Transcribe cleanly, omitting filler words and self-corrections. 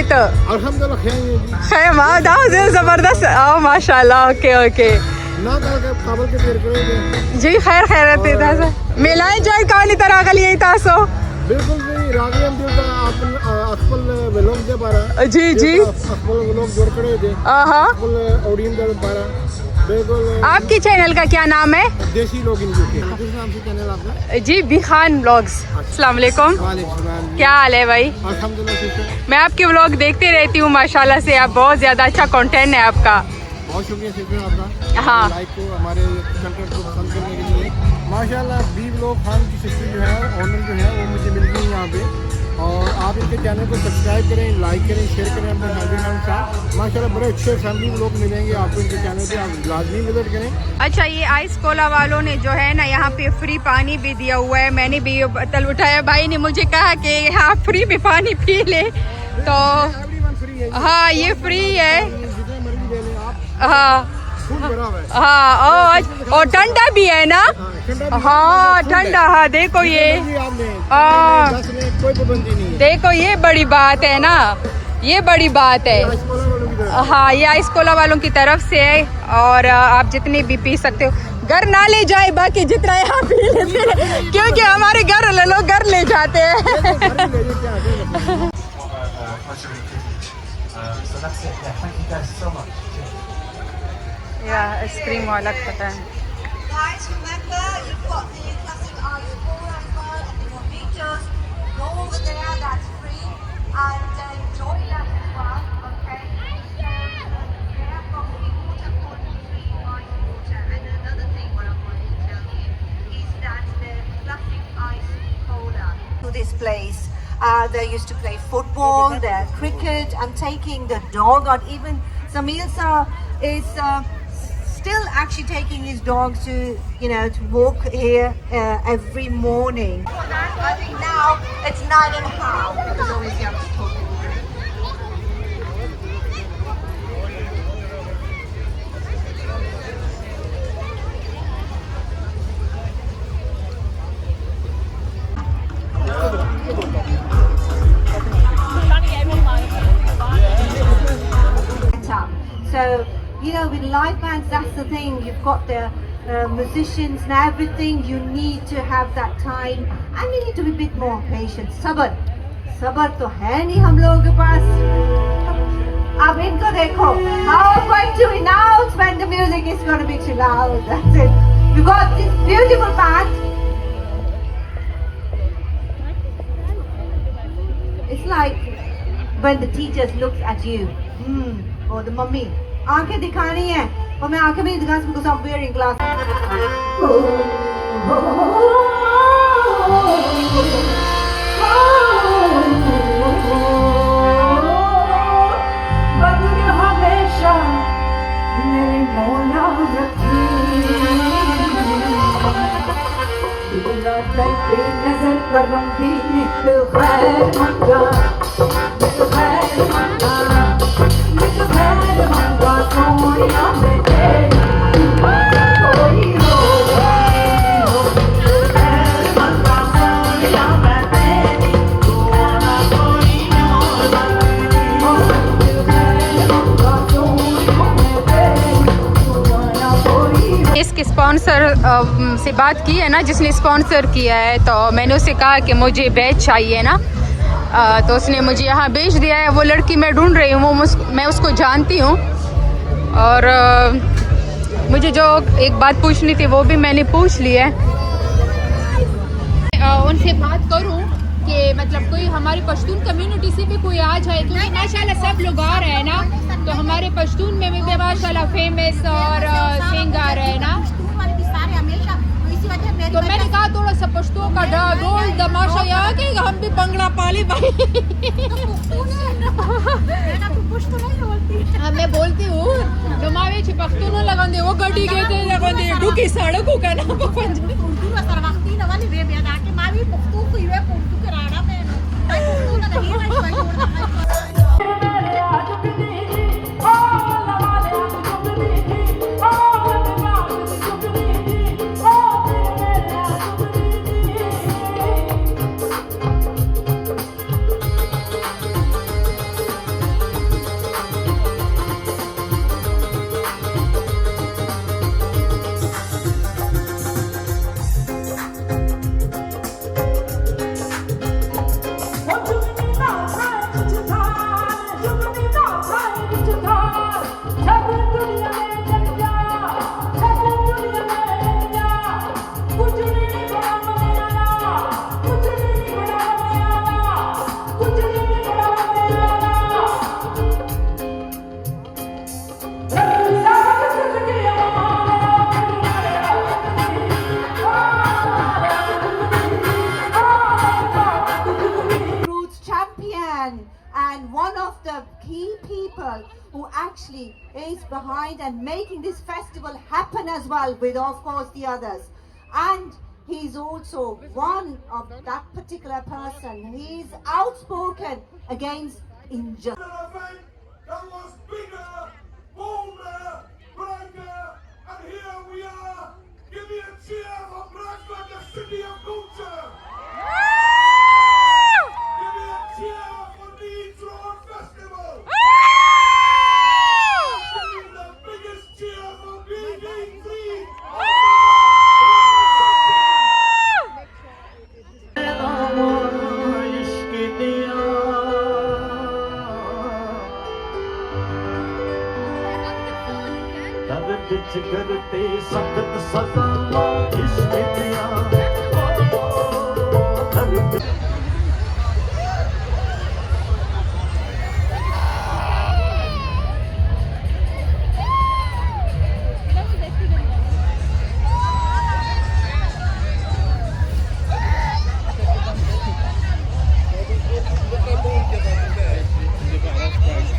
खैरियत? अल्हम्दुलिल्लाह खैर खैर माँ दाओ जबरदस्त ओ माशाल्लाह ओके ओके ना काबल के देर करेंगे जी खैर खैरियत है तासा मिलाए जाए कहानी तरह गली यही तासो बिल्कुल भी रागी हम दिल का अपन अकबल वेलोग दे पारा जी जी अकबल वेलोग जोड़ करे दे हाँ अकबल ऑडियंस दे पारा बिल्कुल। आपकी चैनल का क्या नाम है? देसी लोग इन यूके किस नाम से चैनल आपका? जी बिखान व्लॉग्स। अस्सलाम वालेकुम। क्या हाल है भाई? अल्हम्दुलिल्लाह। मैं आपके व्लॉग देखती रहती हूँ माशाल्लाह से आप बहुत ज्यादा अच्छा कंटेंट है आपका। बहुत शुक्रिया सिस्टर आपका हाँ लाइक को हमारे कंटेंट को पसंद करने के लिए। माशाल्लाह बी व्लॉग खान की सिस्टर जो है ऑनर जो है वो मुझे मिल गई यहाँ पे और आप इनके चैनल को सब्सक्राइब करें लाइक करें शेयर करें अपने फैमिली के साथ। माशाल्लाह बड़े अच्छे फैमिली व्लॉग मिलेंगे आपको इनके चैनल पे आप लाजमी विजिट करें। अच्छा ये आइस कोला वालों ने जो है ना यहाँ पे फ्री पानी भी दिया हुआ है। मैंने भी ये बोतल उठाया भाई ने मुझे कहा कि यहाँ फ्री में पानी पी ले तो हाँ ये फ्री है हाँ हाँ और ठंडा भी है ना हाँ ठंडा हाँ देखो ये हाँ देखो ये बड़ी बात है ना ये बड़ी बात है हाँ ये आइस कोला वालों की तरफ से है और आप जितनी भी पी सकते हो घर ना ले जाए बाकी जितना यहाँ पी लेते हैं क्योंकि हमारे घर लोग घर ले जाते हैं आइसक्रीम वाला पता है Guys, remember you've got the classic ice ball as well, and the more meters. Go over there, that's free, and enjoy that as well. Okay. So they have got free water, free ice water, and another thing what I wanted to tell you is that the classic ice cola to this place. They used to play football, cricket. I'm taking the dog out. Even Samil is. Still actually taking his dogs to, to walk here every morning. I think now it's 9.5 because obviously I'm talking. So, with live bands, that's the thing. You've got the musicians and everything. You need to have that time, and you need to be a bit more patient. सबर तो है नहीं हम लोगों के पास. अब इनको देखो. How I'm going to announce when the music is going to be too loud. That's it. We've got this beautiful band. It's like when the teachers look at you, or the mummy. आंखें दिखानी है और मैं आंखें भी नहीं दिखा सकती because I'm wearing glasses. बदले हमेशा मेरी मौला रखी बिना तेरी नजर पर रंगी तो खैर मंगा तो खैर मंगा तो खैर मंगा कोई ना बेटे कोई हो खैर मंगा कोई ना बेटे कोई ना इसके स्पॉन्सर से बात की है ना जिसने स्पॉन्सर किया है तो मैंने उससे कहा कि मुझे बैच चाहिए ना तो उसने मुझे यहाँ भेज दिया है. वो लड़की मैं ढूंढ रही हूँ मैं उसको जानती हूँ और मुझे जो एक बात पूछनी थी वो भी मैंने पूछ ली है. उनसे बात करूँ कि मतलब कोई हमारी पश्तून कम्युनिटी से भी कोई आ जाए क्योंकि माशाल्लाह सब लोग आ रहे हैं ना तो हमारे पश्तून में भी माशाल्लाह फेमस और सिंगर है ना तो मैंने कहा थोड़ा सा पश्तों का ढोल तमाशा यहाँ के हम भी बंगड़ा पाले भाई. मैं बोलती हूँ डुमावे पख्तून लगाते वो गड्डी के लगाते डुकी सड़कों का ना one of the key people who actually is behind and making this festival happen as well, with of course the others. And he's also one of that particular person. He's outspoken against injustice. That was bigger, bolder, brighter, and here we are. Give me a cheer for Bradford, the city of culture. Give me a cheer for Leeds Road Festival. Give me the biggest cheer for BB3. करते सख्त सजा इश्क दिया